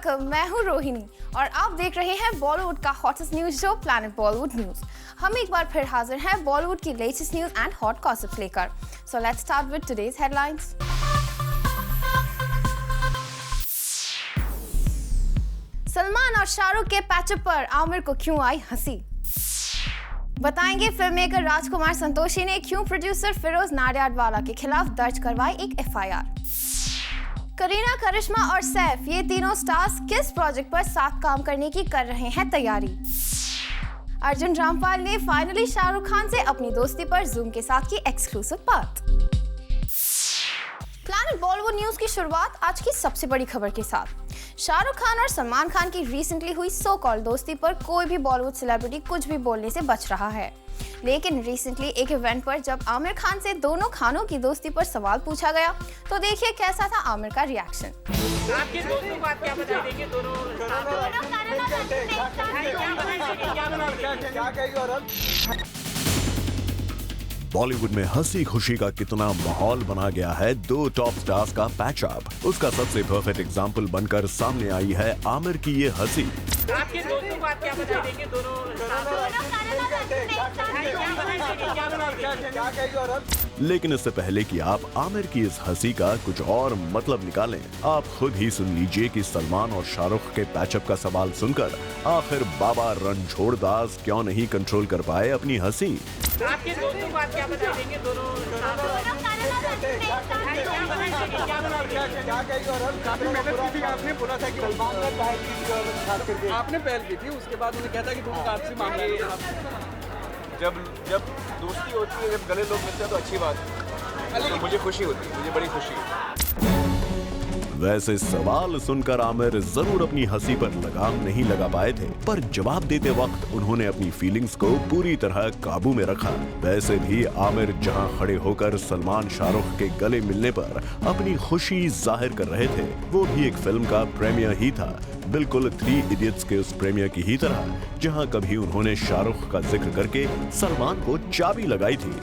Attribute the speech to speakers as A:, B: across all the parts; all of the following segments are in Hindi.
A: तक मैं हूं रोहिणी और आप देख रहे हैं बॉलीवुड का hottest news show planet Bollywood news. हम एक बार फिर हाजिर हैं बॉलीवुड की latest news and hot gossips लेकर। So let's start with today's headlines. Salman और शाहरुख के पैचअप पर आमिर को क्यों आई हंसी, बताएंगे फिल्ममेकर राजकुमार संतोषी ने क्यों प्रोड्यूसर फिरोज नाडियाडवाला के खिलाफ दर्ज करवाई एक एफआईआर। करीना, करिश्मा और सैफ ये तीनों स्टार्स किस प्रोजेक्ट पर साथ काम करने की कर रहे हैं तैयारी। अर्जुन रामपाल ने फाइनली शाहरुख खान से अपनी दोस्ती पर जूम के साथ की एक्सक्लूसिव बात। प्लैनेट बॉलीवुड न्यूज की शुरुआत आज की सबसे बड़ी खबर के साथ। शाहरुख खान और सलमान खान की रिसेंटली हुई सो कॉल दोस्ती पर कोई भी बॉलीवुड सेलिब्रिटी कुछ भी बोलने से बच रहा है, लेकिन रिसेंटली एक इवेंट पर जब आमिर खान से दोनों खानों की दोस्ती पर सवाल पूछा गया तो देखिए कैसा था आमिर का रिएक्शन।
B: आपके दोस्तों को आप क्या बता देंगे? दोनों क्या कहेगी? और
C: बॉलीवुड में हंसी खुशी का कितना माहौल बना गया है दो टॉप स्टार्स का पैचअप, उसका सबसे परफेक्ट एग्जांपल बनकर सामने आई है आमिर की ये हंसी।
B: आपके दोस्तों को आप क्या बता देंगे? दोनों क्या कहेगी? और
C: लेकिन इससे पहले कि आप आमिर की इस हंसी का कुछ और मतलब निकालें, आप खुद ही सुन लीजिए कि सलमान और शाहरुख के पैचअप का सवाल सुनकर आखिर बाबा रणछोड़दास क्यों नहीं कंट्रोल कर पाए अपनी हंसी।
B: आपके दोस्तों को आप क्या बता देंगे? दोनों क्या कहेगी? और आपने बोला था कि सलमान ने पहल की थी और खास करके आपने पहल की थी, उसके बाद उन्होंने कहा था कि तुम कार से मांगे।
D: जब दोस्ती होती है, जब गले लोग मिलते हैं तो अच्छी बात है, तो मुझे खुशी होती है, मुझे बड़ी खुशी है।
C: वैसे सवाल सुनकर आमिर जरूर अपनी हंसी पर लगाम नहीं लगा पाए थे, पर जवाब देते वक्त उन्होंने अपनी फीलिंग्स को पूरी तरह काबू में रखा। वैसे भी आमिर जहां खड़े होकर सलमान शाहरुख के गले मिलने पर अपनी खुशी जाहिर कर रहे थे, वो भी एक फिल्म का प्रीमियर ही था, बिल्कुल 3 इडियट्स के उस प्रीमियर की ही तरह, जहां कभी उन्होंने शाहरुख का जिक्र करके सलमान को चाबी लगाई थी।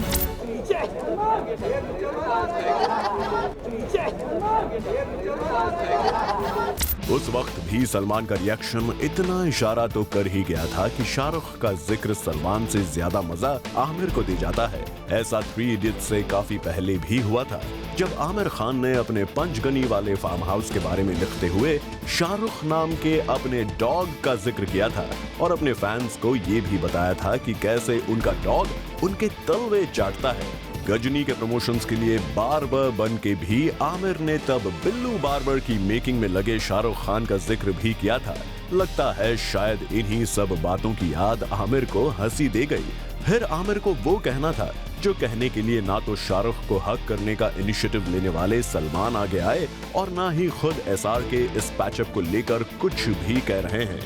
C: उस वक्त भी सलमान का रिएक्शन इतना इशारा तो कर ही गया था कि शाहरुख का जिक्र सलमान से ज्यादा मजा आमिर को दे जाता है। ऐसा 3 इडियट्स से काफी पहले भी हुआ था, जब आमिर खान ने अपने पंचगनी वाले फार्म हाउस के बारे में लिखते हुए शाहरुख नाम के अपने डॉग का जिक्र किया था और अपने फैंस को ये भी बताया था कि कैसे उनका डॉग उनके तलवे चाटता है। गजनी के प्रमोशंस के लिए बार्बर बन के भी आमिर ने तब बिल्लू बार्बर की मेकिंग में लगे शाहरुख खान का जिक्र भी किया था। लगता है शायद इन्हीं सब बातों की याद आमिर को हंसी दे गई। फिर आमिर को वो कहना था जो कहने के लिए ना तो शाहरुख को हक करने का इनिशिएटिव लेने वाले सलमान आगे आए और ना ही खुद एसआर के इस पैचअप को लेकर कुछ भी कह रहे हैं।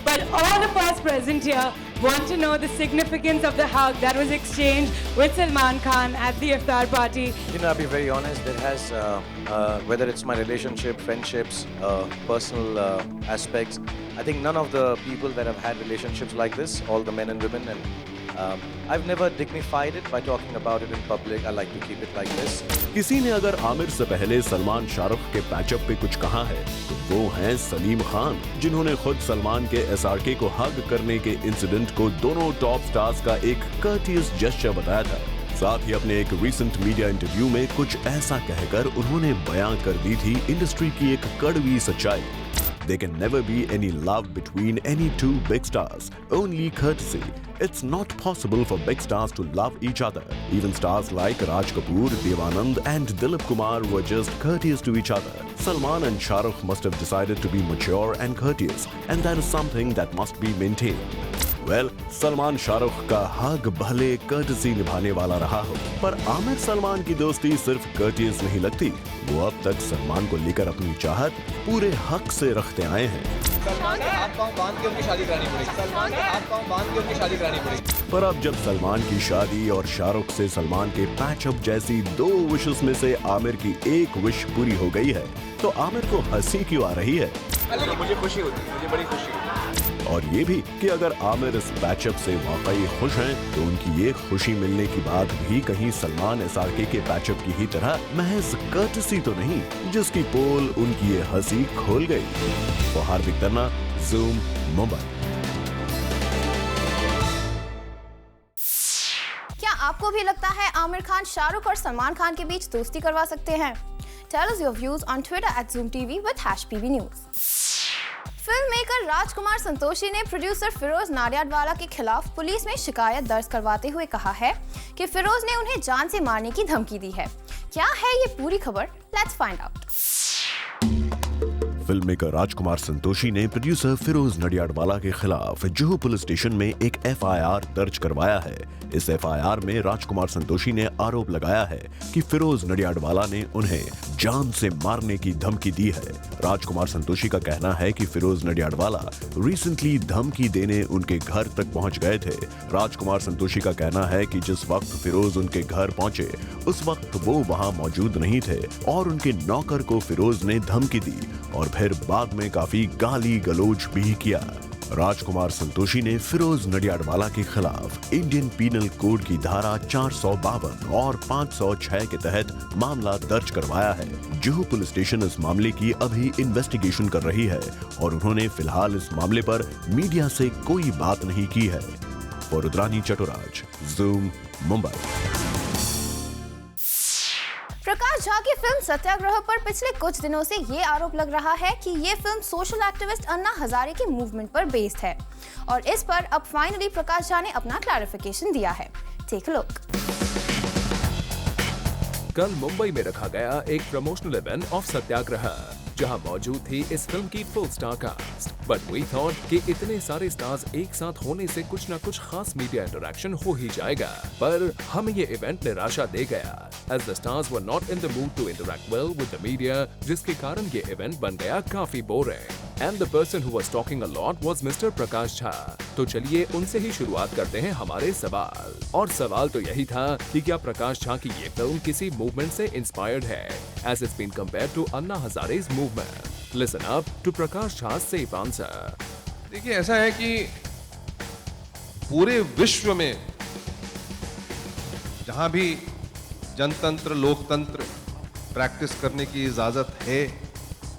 E: But all of us present here want to know the significance of the hug that was exchanged with Salman Khan at the iftar party.
D: You know, I'll be very honest, there has, whether it's my relationship, friendships, personal aspects, I think none of the people that have had relationships like this, all the men and women, and I've never dignified it by talking about it in public. I like to keep it like this.
C: किसी ने अगर आमिर से पहले सलमान शाहरुख के पैचअप पे कुछ कहा है तो वो हैं सलीम खान, जिन्होंने खुद सलमान के एसआरके को हग करने के इंसिडेंट को दोनों टॉप स्टार्स का एक कर्टियस जेस्चर बताया था। साथ ही अपने एक रीसेंट मीडिया इंटरव्यू में कुछ ऐसा कहकर उन्होंने बयां कर दी थी इंडस्ट्री की एक कड़वी सच्चाई। There can never be any love between any two big stars, only courtesy. It's not possible for big stars to love each other. Even stars like Raj Kapoor, Dev Anand and Dilip Kumar were just courteous to each other. Salman and Shah Rukh must have decided to be mature and courteous, and that is something that must be maintained. Salman Shahrukh का हग भले कर्टसी निभाने वाला रहा हो, पर आमिर सलमान की दोस्ती सिर्फ कर्टियस नहीं लगती, वो अब तक सलमान को लेकर अपनी चाहत पूरे हक से रखते आए हैं।
D: सलमान के हाथ पांव बांध के उनकी शादी करानी पड़ेगी। सलमान के हाथ पांव बांध के उनकी शादी करानी पड़ेगी।
C: पर अब जब सलमान की शादी और शाहरुख से सलमान के पैचअप जैसी 2 विशेस में से आमिर की एक विश पूरी हो गई है, तो आमिर को हंसी क्यों आ रही है?
F: मुझे खुशी होती है, मुझे बड़ी खुशी होती है।
C: और ये भी कि अगर आमिर इस पैचअप से वाकई खुश हैं तो उनकी ये खुशी मिलने की बात भी कहीं सलमान एसआरके के पैचअप की ही तरह महज कर्टसी तो नहीं जिसकी पोल उनकी ये हंसी खोल गई। वो हार्दिक तन्ना, जूम, मुंबई।
A: क्या आपको भी लगता है आमिर खान शाहरुख और सलमान खान के बीच दोस्ती करवा सकते हैं? Tell us your views on Twitter @ZoomTV with #PBNews। Film maker Rajkumar Santoshi ने प्रोड्यूसर फिरोज नाडियाडवाला के खिलाफ पुलिस में शिकायत दर्ज करवाते हुए कहा है कि फिरोज ने उन्हें जान से मारने की धमकी दी है। क्या है ये पूरी खबर? Let's find out.
C: Film maker Rajkumar Santoshi ने प्रोड्यूसर फिरोज नडियाडवाला के खिलाफ जुहू पुलिस स्टेशन में एक FIR दर्ज करवाया है। इस FIR में राजकुमार संतोषी ने आरोप लगाया है कि फिरोज नडियाडवाला ने उन्हें जान से मारने की धमकी दी है। राजकुमार संतोषी का कहना है कि फिरोज नडियाडवाला रिसेंटली धमकी देने उनके घर तक पहुंच गए थे। राजकुमार संतोषी का कहना है कि जिस वक्त फिरोज उनके घर पहुंचे उस वक्त वो वहां मौजूद नहीं थे और उनके नौकर को फिरोज ने धमकी दी और फिर बाद में काफी गाली गलौज भी किया। राजकुमार संतोषी ने फिरोज नडियाडवाला के खिलाफ इंडियन पीनल कोड की धारा 452 और 506 के तहत मामला दर्ज करवाया है। जुहू पुलिस स्टेशन इस मामले की अभी इन्वेस्टिगेशन कर रही है और उन्होंने फिलहाल इस मामले पर मीडिया से कोई बात नहीं की है। रुद्रानी चटुराज, जूम, मुंबई।
A: प्रकाश झा की फिल्म सत्याग्रह पर पिछले कुछ दिनों से ये आरोप लग रहा है कि ये film social activist Anna Hazare की मूवमेंट पर बेस्ड है और इस पर अब फाइनली प्रकाश झा ने अपना क्लैरिफिकेशन दिया है। Take a look.
G: कल मुंबई में रखा गया एक प्रमोशनल इवेंट ऑफ सत्याग्रह जहां मौजूद थी इस फिल्म की full star cast. But we thought कि इतने सारे स्टार्स एक साथ होने से कुछ न कुछ खास मीडिया इंटरेक्शन हो ही जाएगा, पर हमें ये इवेंट निराशा दे गया as the stars were not in the mood to interact well with the media, जिसके कारण ये इवेंट बन गया काफी boring. And the person who was talking a lot was Mr. Prakash Jha. तो चलिए उनसे ही शुरुआत करते हैं हमारे सवाल। और सवाल तो यही था कि क्या प्रकाश झा की ये फिल्म किसी मूवमेंट से इंस्पायर्ड है, as it's been compared to Anna हजारे's movement? Listen up to Prakash झा's safe answer।
H: देखिए ऐसा है कि पूरे विश्व में जहां भी जनतंत्र लोकतंत्र प्रैक्टिस करने की इजाजत है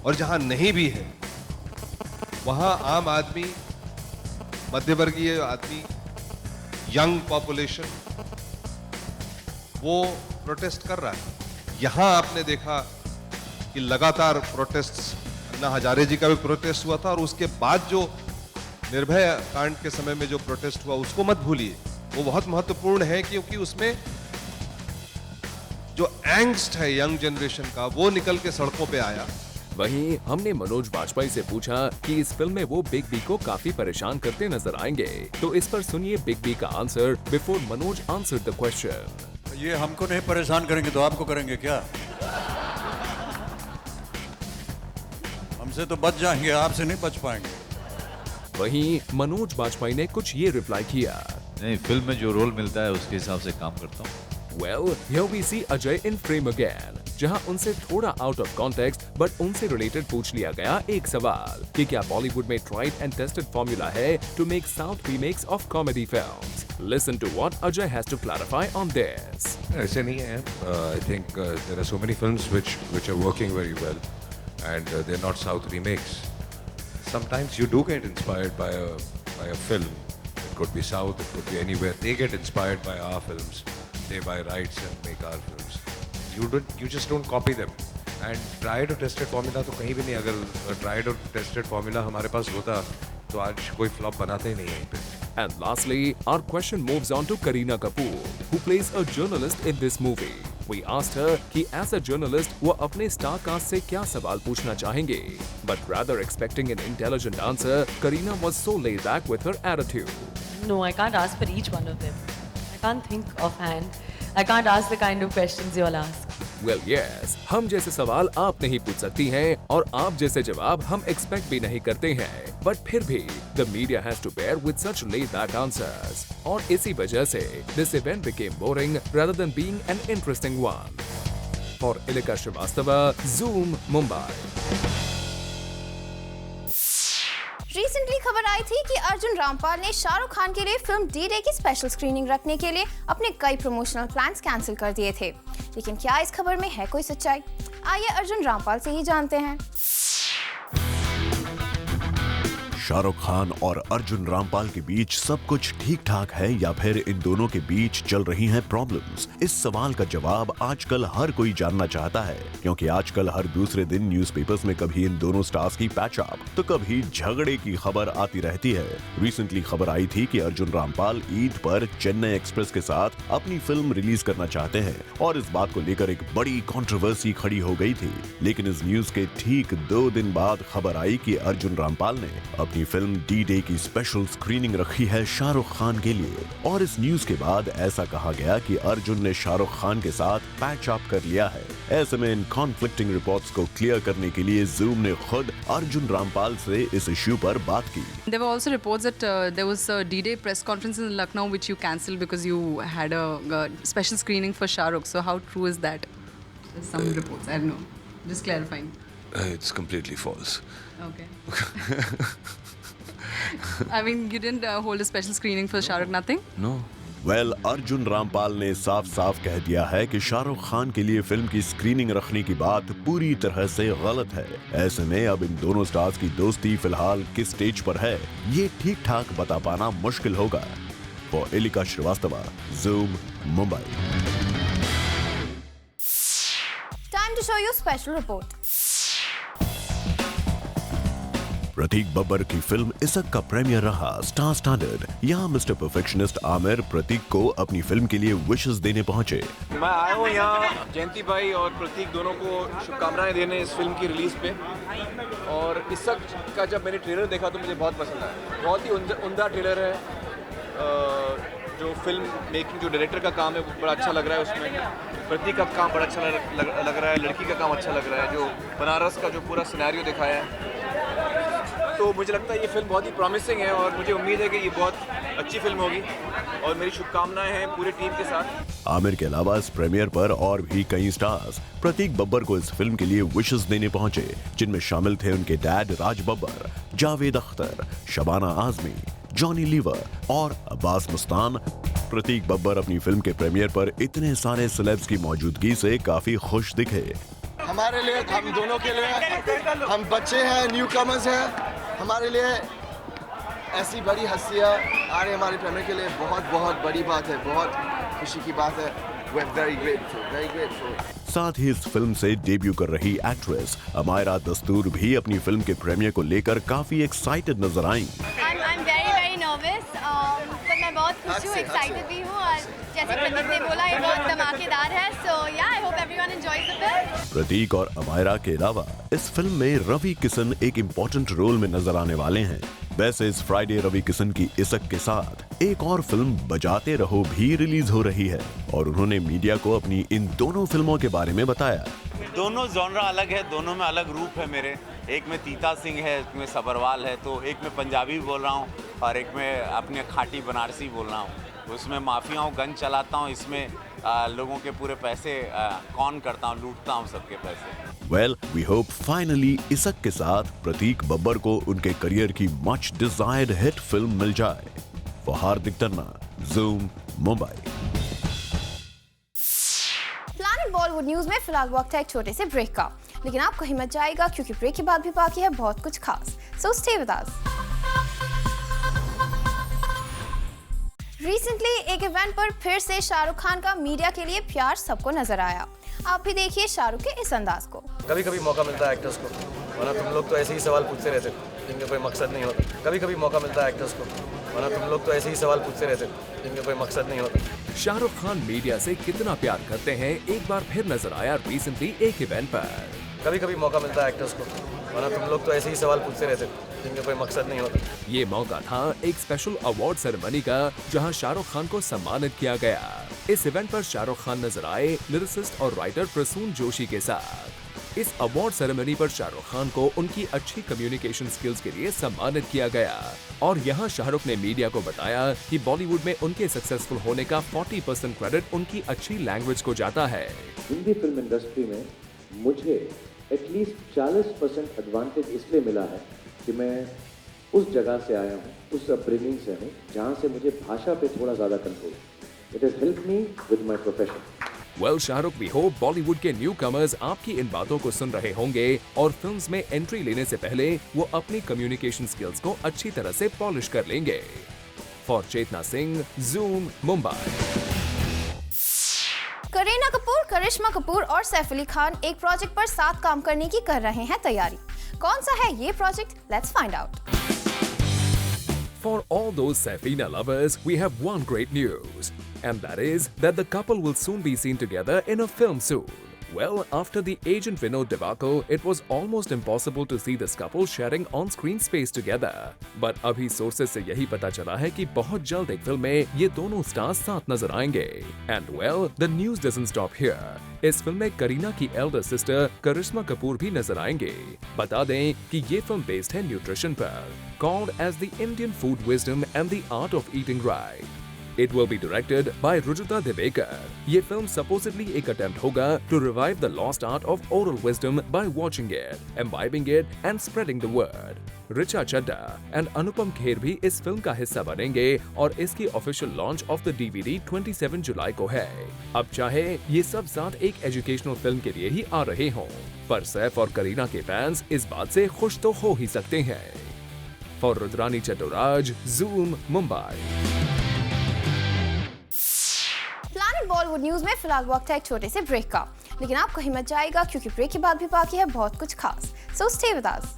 H: और जहां नहीं भी है वहां आम आदमी, मध्यवर्गीय आदमी, यंग पॉपुलेशन वो प्रोटेस्ट कर रहा है। यहां आपने देखा कि लगातार प्रोटेस्ट, अन्ना हजारे जी का भी प्रोटेस्ट हुआ था और उसके बाद जो निर्भया कांड के समय में जो प्रोटेस्ट हुआ उसको मत भूलिए, वो बहुत महत्वपूर्ण है क्योंकि उसमें जो एंग्स्ट है यंग जनरेशन का वो निकल के सड़कों पे आया।
G: वहीं हमने मनोज वाजपेयी से पूछा कि इस फिल्म में वो बिग बी को काफी परेशान करते नजर आएंगे, तो इस पर सुनिए बिग बी का answer before Manoj answer the question.
I: ये हमको नहीं परेशान करेंगे तो आपको करेंगे क्या? हमसे तो बच जाएंगे, आपसे नहीं बच पाएंगे।
G: वहीं मनोज वाजपेयी ने कुछ ये रिप्लाई किया,
J: नहीं, फिल्म में जो रोल मिलता है उसके हिसाब से काम करता हूँ।
G: Well, here we see Ajay in frame again, जहां उनसे थोड़ा आउट ऑफ कॉन्टेक्स्ट बट उनसे रिलेटेड पूछ लिया गया एक सवाल कि क्या बॉलीवुड में ट्राइड एंड टेस्टेड फॉर्मूला है to make south remakes of comedy films. Listen to what Ajay has to clarify on this.
K: ऐसे नहीं है। I think there are so many films which are working very well, and they're not South remakes. Sometimes you do get inspired by a film. It could be South, it could be anywhere. They get inspired by our films. They buy rights and make our films. You just don't copy them. And tried or tested formula तो कहीं भी नहीं। अगर tried or tested formula हमारे पास होता तो आज कोई flop बनाते ही नहीं यहीं पे।
G: And lastly, our question moves on to Kareena Kapoor, who plays a journalist in this movie. We asked her कि as a journalist वो अपने star cast से क्या सवाल पूछना चाहेंगे, but rather expecting an intelligent answer, Kareena was so laid back with her attitude.
L: No, I can't ask for each one of them. I can't think offhand. I can't ask the kind of questions you all ask.
G: Well, yes, हम जैसे सवाल आप नहीं पूछ सकती हैं और आप जैसे जवाब हम एक्सपेक्ट भी नहीं करते हैं, बट फिर भी the media has to bear with such laid back answers. और इसी वजह से this event became boring rather than being an interesting one. For Ilika Srivastava, Zoom, Mumbai.
A: Recently खबर आई थी कि अर्जुन रामपाल ने शाहरुख खान के लिए फिल्म डी-डे की स्पेशल स्क्रीनिंग रखने के लिए अपने कई प्रमोशनल प्लान्स कैंसिल कर दिए थे। लेकिन क्या इस खबर में है कोई सच्चाई? आइए अर्जुन रामपाल से ही जानते हैं।
C: शाहरुख खान और अर्जुन रामपाल के बीच सब कुछ ठीक ठाक है या फिर इन दोनों के बीच चल रही हैं प्रॉब्लम्स? इस सवाल का जवाब आजकल हर कोई जानना चाहता है, क्योंकि आजकल हर दूसरे दिन न्यूज़पेपर्स में कभी इन दोनों स्टार्स की पैचअप तो कभी झगड़े की खबर आती रहती है। रिसेंटली खबर आई थी कि अर्जुन रामपाल ईद पर चेन्नई एक्सप्रेस के साथ अपनी फिल्म रिलीज करना चाहते हैं और इस बात को लेकर एक बड़ी कंट्रोवर्सी खड़ी हो गई थी। लेकिन इस न्यूज के ठीक 2 दिन बाद खबर आई कि अर्जुन रामपाल ने अपनी फिल्म डी-डे की स्पेशल स्क्रीनिंग रखी है शाहरुख खान के लिए। और इस न्यूज के बाद ऐसा कहा गया कि अर्जुन ने शाहरुख खान के साथ पैच अप कर लिया है। ऐसे में इन कॉन्फ्लिक्टिंग रिपोर्ट्स को क्लियर करने के लिए जूम ने खुद अर्जुन रामपाल से इस इश्यू पर बात की।
M: There were also reports that there was a D-Day press conference in Lucknow which you cancelled because you had a special screening for Shahrukh. So how true is that? There's some reports. I don't know. Just clarifying.
J: It's completely false.
M: Okay. I mean, you didn't hold a special screening for Shahrukh, nothing?
J: No.
C: Well Arjun Rampal ने साफ साफ कह दिया है कि शाहरुख खान के लिए फिल्म की स्क्रीनिंग रखने की बात पूरी तरह से गलत है। ऐसे में अब इन दोनों स्टार्स की दोस्ती फिलहाल किस स्टेज पर है, ये ठीक ठाक बता पाना मुश्किल होगा। For Elika Srivastava, Zoom, Mumbai.
A: Time to show you special report.
C: Prateek Babbar की फिल्म इसक का प्रीमियर रहा स्टार स्टैंडर्ड। यहाँ मिस्टर परफेक्शनिस्ट आमिर प्रतीक को अपनी फिल्म के लिए विशेस देने पहुंचे।
F: मैं आया हूँ यहाँ जयंती भाई और प्रतीक दोनों को शुभकामनाएं देने इस फिल्म की रिलीज पे। और इसक का जब मैंने ट्रेलर देखा तो मुझे बहुत पसंद आया। बहुत ही उम्दा ट्रेलर है। जो फिल्म मेकिंग, जो डायरेक्टर का काम है वो बड़ा अच्छा लग रहा है उसमें। प्रतीक का काम बड़ा अच्छा लग रहा है, लड़की का काम अच्छा लग रहा है। जो बनारस का जो पूरा सिनेरियो दिखाया है, तो मुझे लगता है ये फिल्म बहुत ही प्रॉमिसिंग है और मुझे उम्मीद है कि ये बहुत अच्छी फिल्म होगी और मेरी शुभकामनाएं हैं पूरी टीम के साथ।
C: आमिर के अलावा इस प्रीमियर पर और भी कई स्टार्स प्रतीक बब्बर को इस फिल्म के लिए विशेस देने पहुंचे, जिनमें शामिल थे उनके dad Raj Babbar, Javed Akhtar, Shabana Azmi, Johnny liver और अब्बास मुस्तान। प्रतीक बब्बर अपनी फिल्म के प्रीमियर पर इतने सारे सेलेब्स की मौजूदगी से काफी खुश दिखे।
N: हमारे लिए, हम दोनों के लिए, हम बच्चे हैं, न्यू कमर्स हैं, हमारे लिए ऐसी बड़ी हस्तियाँ आ रही हमारे प्रेमियर के लिए बहुत बड़ी बात है, बहुत खुशी की बात है। We're very grateful, very grateful.
C: साथ ही इस फिल्म से डेब्यू कर रही एक्ट्रेस अमायरा दस्तूर भी अपनी फिल्म के प्रीमियर को लेकर काफी एक्साइटेड नजर आईं।
O: I'm very nervous, पर मैं बहुत खुश हूँ, एक्साइटेड भी हूँ और जैसे प्रतीक ने बोला ये बहुत धमाकेदार है। So yeah, I hope everyone enjoys the film.
C: प्रतीक और अमायरा के अलावा इस फिल्म में रवि किशन एक इम्पोर्टेंट रोल में नजर आने वाले हैं। वैसे इस फ्राइडे रवि किशन की इसक के साथ एक और फिल्म बजाते रहो भी रिलीज हो रही है और उन्होंने मीडिया को अपनी इन दोनों फिल्मों के बारे में बताया।
P: दोनों जॉनरा अलग है, दोनों में अलग रूप है मेरे। एक में तीता सिंह है, एक में सबरवाल है, तो एक में पंजाबी बोल रहा हूँ और एक में अपने खाटी बनारसी बोल रहा हूँ। उसमें माफिया हूँ, गन चलाता हूँ, इसमें लोगों के पूरे पैसे कौन करता हूँ, लूटता हूँ सबके पैसे।
C: वेल, वी होप फाइनली इसक के साथ प्रतीक बब्बर को उनके करियर की मच डिजायर्ड हिट फिल्म मिल जाए। For Hardik Tanna, zoom, Mumbai.
A: Planet Bollywood news में फिलहाल वक्त है एक छोटे से ब्रेक का, लेकिन आपको हिम्मत जाएगा क्योंकि ब्रेक के बाद भी बाकी है बहुत कुछ खास। So stay with us. Recently एक इवेंट पर फिर से शाहरुख खान का मीडिया के लिए प्यार सबको नजर आया। आप भी देखिए शाहरुख के इस अंदाज को।
Q: कभी कभी मौका मिलता है एक्टर्स को, वरना तुम लोग तो ऐसे ही सवाल पूछते रहते जिनका कोई मकसद नहीं होता। कभी कभी मौका मिलता है एक्टर्स को, वरना तुम लोग तो ऐसे ही सवाल पूछते रहते जिनका कोई मकसद नहीं होता।
G: शाहरुख खान मीडिया से कितना प्यार करते हैं एक बार फिर नजर आया रिसेंटली एक इवेंट पर।
Q: कभी कभी मौका मिलता है एक्टर्स को, वरना तुम लोग तो ऐसे ही सवाल पूछते रहते जिनका कोई मकसद नहीं होता।
G: ये मौका था एक स्पेशल अवार्ड सेरेमनी का, जहां शाहरुख खान को सम्मानित किया गया। इस इवेंट पर शाहरुख खान नजर आए लिरिसिस्ट और राइटर प्रसून जोशी के साथ। इस अवार्ड सेरेमनी पर शाहरुख खान को उनकी अच्छी कम्युनिकेशन स्किल्स के लिए सम्मानित किया गया और यहाँ शाहरुख ने मीडिया को बताया कि बॉलीवुड में उनके सक्सेसफुल होने का 40% क्रेडिट उनकी अच्छी लैंग्वेज को जाता है।
R: हिंदी फिल्म इंडस्ट्री में मुझे एटलीस्ट 40% एडवांटेज इसलिए मिला है कि मैं उस जगह से आया हूँ, उस अपब्रिंगिंग से हूँ जहाँ से मुझे भाषा पे थोड़ा ज़्यादा कंट्रोल है। It has helped me with my profession.
G: Well, Shahrukh, we hope Bollywood के न्यूकमर्स आपकी इन बातों को सुन रहे होंगे और फिल्म्स में एंट्री लेने से पहले वो अपनी कम्युनिकेशन स्किल्स को अच्छी तरह से पॉलिश कर लेंगे। For Chetna Singh, Zoom, Mumbai.
A: करीना कपूर, करिश्मा कपूर और सैफ अली खान एक प्रोजेक्ट पर साथ काम करने की कर रहे हैं तैयारी। कौन सा है ये project? Let's find out.
G: For all those Safina lovers, we have one great news. And that is that the couple will soon be seen together in a film soon. Well, after the agent Vinod debacle, it was almost impossible to see this couple sharing on-screen space together. But अभी sources से यही पता चला है कि बहुत जल्द एक फिल्म में ये दोनों स्टार्स साथ नजर आएंगे। And well, the news doesn't stop here. इस फिल्म में करीना की एल्डर सिस्टर करिश्मा कपूर भी नजर आएंगे। बता दें कि ये फिल्म बेस्ड है न्यूट्रिशन पर, called as the Indian Food Wisdom and the Art of Eating Right. It will be directed by Rujita Devekar. ये फिल्म supposedly एक attempt होगा to revive the lost art of oral wisdom by watching it, imbibing it and spreading the word. Richa Chadda and Anupam Kher भी इस फिल्म का हिस्सा बनेंगे और इसकी official launch of the DVD 27 जुलाई को है। अब चाहे ये सब साथ एक एजुकेशनल फिल्म के लिए ही आ रहे हों, पर सैफ और करीना के फैंस इस बात से खुश तो हो ही सकते हैं। For Rudrani Chattoraj, Zoom, Mumbai.
A: Bollywood news में फिलहाल वक्त है एक छोटे से ब्रेक का, लेकिन आप कहीं मत जाएगा क्योंकि ब्रेक के बाद भी बाकी है बहुत कुछ खास। So stay with us.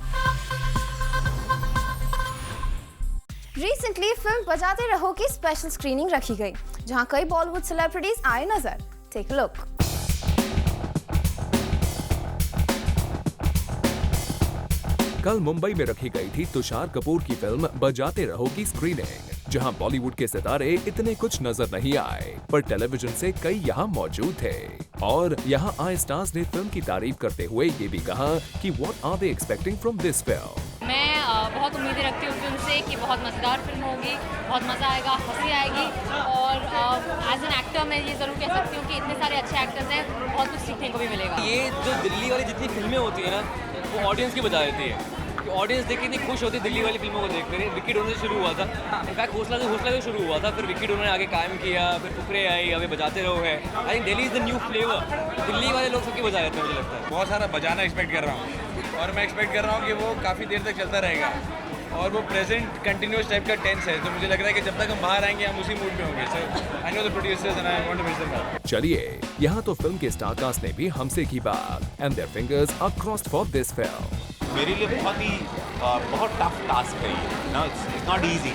A: Recently film बजाते रहो की स्पेशल स्क्रीनिंग रखी गई, जहां कई बॉलीवुड सेलिब्रिटीज आए नजर। Take a look.
G: कल मुंबई में रखी गई थी तुषार कपूर की फिल्म बजाते रहो की स्क्रीनिंग, जहां बॉलीवुड के सितारे इतने कुछ नजर नहीं आए, पर टेलीविजन से कई यहां मौजूद थे। और यहां आए स्टार्स ने फिल्म की तारीफ करते हुए ये भी कहा कि what are they expecting from this film.
S: मैं बहुत उम्मीदें रखती हूँ फिल्म से कि बहुत मज़ेदार फिल्म होगी, बहुत मज़ा आएगा, हंसी आएगी और एज एन एक्टर मैं ये ज़रूर कह सकती हूँ कि इतने सारे अच्छे एक्टर्स हैं, बहुत कुछ सीखने को भी मिलेगा।
T: ये जो दिल्ली वाली जितनी फिल्में होती है ना, वो ऑडियंस की बजा देती है। ऑडियंस देख के इतनी खुश होती है दिल्ली वाली फिल्मों को देख कर। विक्की डोनर से शुरू हुआ था, इनफैक्ट हौसला से शुरू हुआ था, फिर विक्की डोनर ने आगे कायम किया, फिर फुकरे आई, अभी बजाते रहो है। I think Delhi is the new flavour. Delhi वाले लोग सबकी बजा देते हैं, मुझे लगता है।
F: बहुत सारा बजाना एक्सपेक्ट कर रहा हूँ और मैं एक्सपेक्ट कर रहा हूँ कि वो काफ़ी देर तक चलता रहेगा और वो प्रेजेंट कंटिन्यूस टाइप का टेंस है, तो मुझे लग रहा है कि जब तक हम बाहर आएंगे हम उसी मूड में होंगे। So I know the producers and I want to wish them all.
G: चलिए, यहाँ तो फिल्म के स्टारकास्ट ने भी हमसे की बात and their fingers are crossed for this film.
P: मेरे लिए बहुत टफ टास्क है ये ना, इट्स नॉट इजी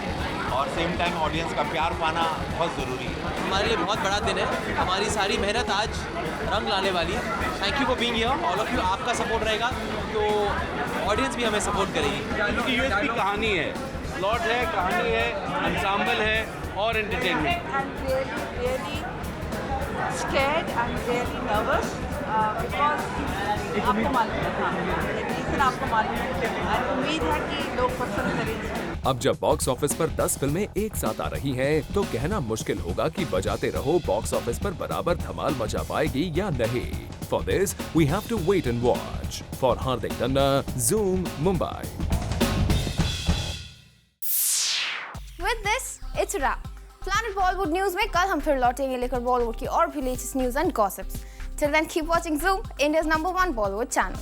P: और सेम टाइम ऑडियंस का प्यार पाना बहुत ज़रूरी है।
U: हमारे लिए बहुत बड़ा दिन है, हमारी सारी मेहनत आज रंग लाने वाली है। Thank you for being here all of you. आपका सपोर्ट रहेगा तो ऑडियंस भी हमें सपोर्ट करेगी।
F: क्योंकि यूएसपी कहानी है, प्लॉट है, कहानी है, एंसेम्बल है और entertainment.
V: scared and really nervous because आपको मालूम है, रीज़न आपको मालूम है, उम्मीद है कि लोग पसंद करेंगे।
G: अब जब बॉक्स ऑफिस पर 10 फिल्में एक साथ आ रही हैं, तो कहना मुश्किल होगा कि बजाते रहो बॉक्स ऑफिस पर बराबर धमाल मचा पाएगी या नहीं। For this, we have to wait and watch. For Hardik Tanna, Zoom, Mumbai.
A: With this, it's a wrap. Planet Bollywood News में कल हम फिर लौटेंगे लेकर बॉलीवुड की और भी latest news and gossips. Till then, keep watching Zoom, India's #1 Bollywood channel.